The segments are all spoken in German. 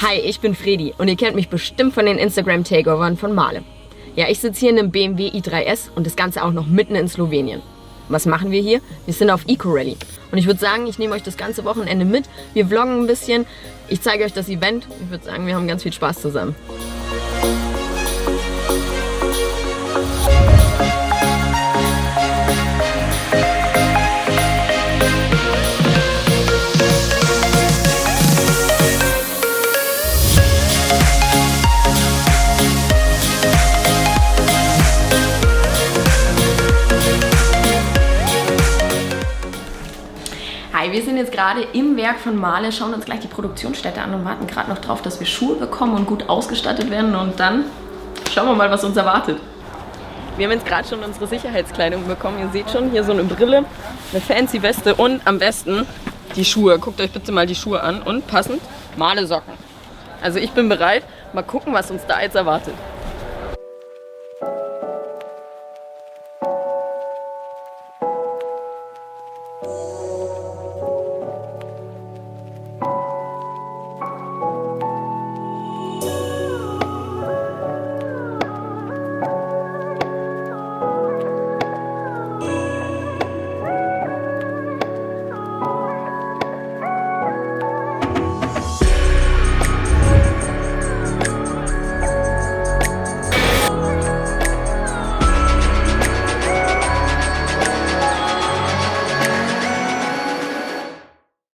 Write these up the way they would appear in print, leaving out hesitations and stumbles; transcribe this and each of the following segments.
Hi, ich bin Fredi und ihr kennt mich bestimmt von den Instagram-Takeovern von Male. Ja, ich sitze hier in einem BMW i3S und das Ganze auch noch mitten in Slowenien. Was machen wir hier? Wir sind auf Eco-Rally. Und ich würde sagen, ich nehme euch das ganze Wochenende mit. Wir vloggen ein bisschen, ich zeige euch das Event. Ich würde sagen, wir haben ganz viel Spaß zusammen. Wir sind jetzt gerade im Werk von Male, schauen uns gleich die Produktionsstätte an und warten gerade noch drauf, dass wir Schuhe bekommen und gut ausgestattet werden und dann schauen wir mal, was uns erwartet. Wir haben jetzt gerade schon unsere Sicherheitskleidung bekommen. Ihr seht schon, hier so eine Brille, eine fancy Weste und am besten die Schuhe. Guckt euch bitte mal die Schuhe an und passend Male Socken. Also ich bin bereit, mal gucken, was uns da jetzt erwartet.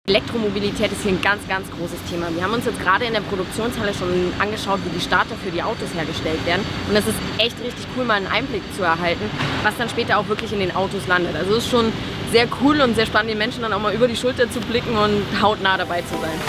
Elektromobilität ist hier ein ganz, ganz großes Thema. Wir haben uns jetzt gerade in der Produktionshalle schon angeschaut, wie die Starter für die Autos hergestellt werden. Und es ist echt richtig cool, mal einen Einblick zu erhalten, was dann später auch wirklich in den Autos landet. Also es ist schon sehr cool und sehr spannend, den Menschen dann auch mal über die Schulter zu blicken und hautnah dabei zu sein.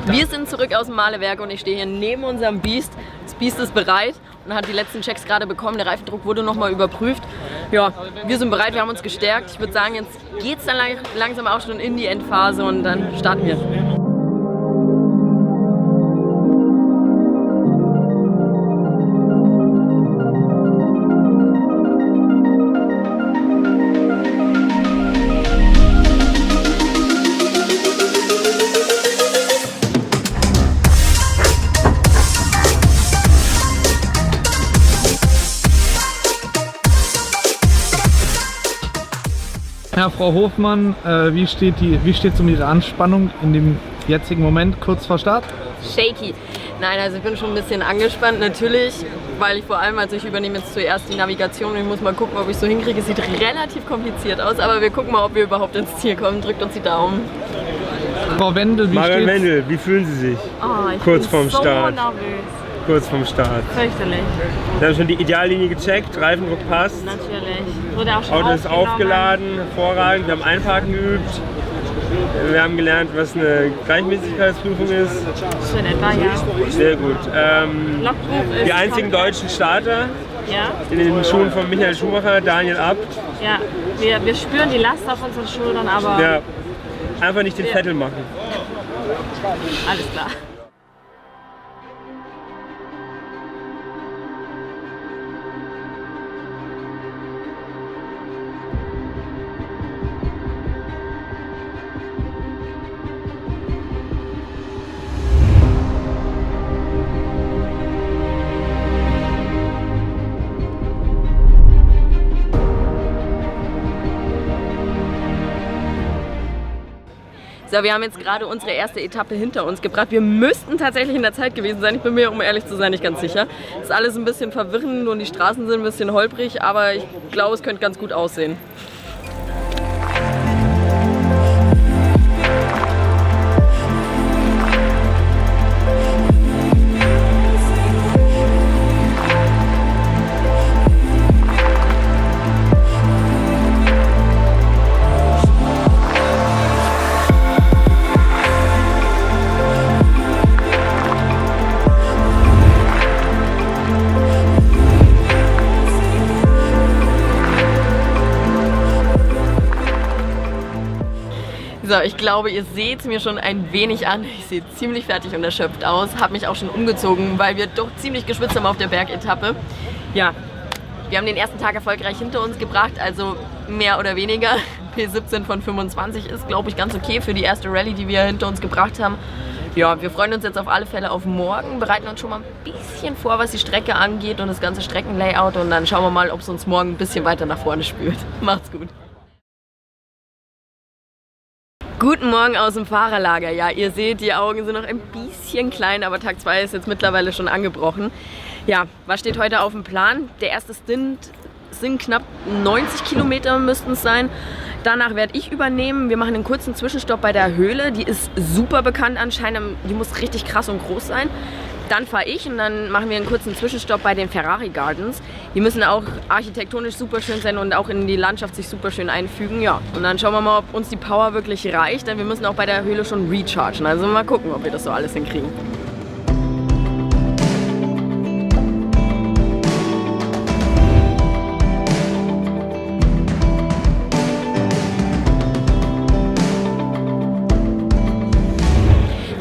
Wir sind zurück aus dem Malewerk und ich stehe hier neben unserem Biest. Das Biest ist bereit und hat die letzten Checks gerade bekommen. Der Reifendruck wurde nochmal überprüft. Ja, wir sind bereit, wir haben uns gestärkt. Ich würde sagen, jetzt geht es dann langsam auch schon in die Endphase und dann starten wir. Ja, Frau Hofmann, wie steht es um Ihre Anspannung in dem jetzigen Moment kurz vor Start? Shaky. Nein, also ich bin schon ein bisschen angespannt, natürlich, weil ich vor allem, also ich übernehme jetzt zuerst die Navigation und ich muss mal gucken, ob ich es so hinkriege. Es sieht relativ kompliziert aus, aber wir gucken mal, ob wir überhaupt ins Ziel kommen. Drückt uns die Daumen. Frau Wendel, wie fühlen Sie sich kurz vorm Start? Nervös. Kurz vorm Start. Fürchterlich. Wir haben schon die Ideallinie gecheckt, Reifendruck passt. Natürlich. Wurde auch schon Auto ist aufgeladen, hervorragend. Wir haben Einparken geübt. Wir haben gelernt, was eine Gleichmäßigkeitsprüfung ist. So in etwa, ja. Sehr gut. Logbuch ist Die einzigen deutschen Starter ja. in den Schuhen von Michael Schumacher, Daniel Abt. Ja, wir spüren die Last auf unseren Schultern, aber Ja, einfach nicht den Vettel machen. alles klar. So, wir haben jetzt gerade unsere erste Etappe hinter uns gebracht. Wir müssten tatsächlich in der Zeit gewesen sein. Ich bin mir, um ehrlich zu sein, nicht ganz sicher. Ist alles ein bisschen verwirrend und die Straßen sind ein bisschen holprig, aber ich glaube, es könnte ganz gut aussehen. So, ich glaube, ihr seht es mir schon ein wenig an. Ich sehe ziemlich fertig und erschöpft aus. Habe mich auch schon umgezogen, weil wir doch ziemlich geschwitzt haben auf der Bergetappe. Ja, wir haben den ersten Tag erfolgreich hinter uns gebracht, also mehr oder weniger. P17 von 25 ist, glaube ich, ganz okay für die erste Rallye, die wir hinter uns gebracht haben. Ja, wir freuen uns jetzt auf alle Fälle auf morgen, bereiten uns schon mal ein bisschen vor, was die Strecke angeht und das ganze Streckenlayout und dann schauen wir mal, ob es uns morgen ein bisschen weiter nach vorne spürt. Macht's gut. Guten Morgen aus dem Fahrerlager. Ja, ihr seht, die Augen sind noch ein bisschen klein, aber Tag 2 ist jetzt mittlerweile schon angebrochen. Ja, was steht heute auf dem Plan? Der erste Stint sind knapp 90 Kilometer müssten es sein. Danach werde ich übernehmen. Wir machen einen kurzen Zwischenstopp bei der Höhle. Die ist super bekannt anscheinend. Die muss richtig krass und groß sein. Dann fahre ich und dann machen wir einen kurzen Zwischenstopp bei den Ferrari Gardens. Die müssen auch architektonisch super schön sein und auch in die Landschaft sich super schön einfügen. Ja, und dann schauen wir mal, ob uns die Power wirklich reicht, denn wir müssen auch bei der Höhle schon rechargen. Also mal gucken, ob wir das so alles hinkriegen.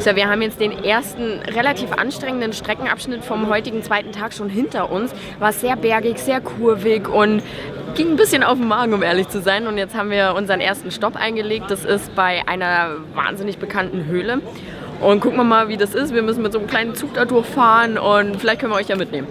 So, wir haben jetzt den ersten relativ anstrengenden Streckenabschnitt vom heutigen zweiten Tag schon hinter uns. War sehr bergig, sehr kurvig und ging ein bisschen auf den Magen, um ehrlich zu sein. Und jetzt haben wir unseren ersten Stopp eingelegt. Das ist bei einer wahnsinnig bekannten Höhle. Und gucken wir mal, wie das ist. Wir müssen mit so einem kleinen Zug da durchfahren und vielleicht können wir euch ja mitnehmen.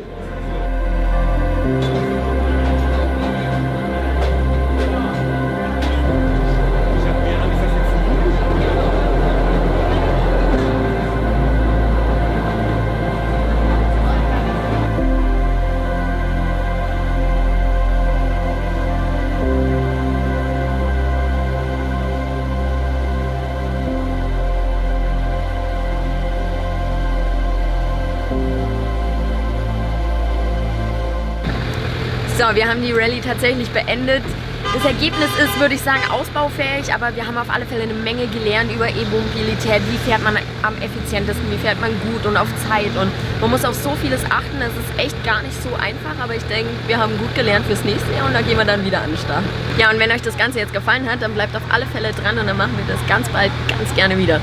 So, wir haben die Rallye tatsächlich beendet. Das Ergebnis ist, würde ich sagen, ausbaufähig, aber wir haben auf alle Fälle eine Menge gelernt über E-Mobilität. Wie fährt man am effizientesten, wie fährt man gut und auf Zeit. Und man muss auf so vieles achten, es ist echt gar nicht so einfach, aber ich denke, wir haben gut gelernt fürs nächste Jahr und da gehen wir dann wieder an den Start. Ja, und wenn euch das Ganze jetzt gefallen hat, dann bleibt auf alle Fälle dran und dann machen wir das ganz bald ganz gerne wieder.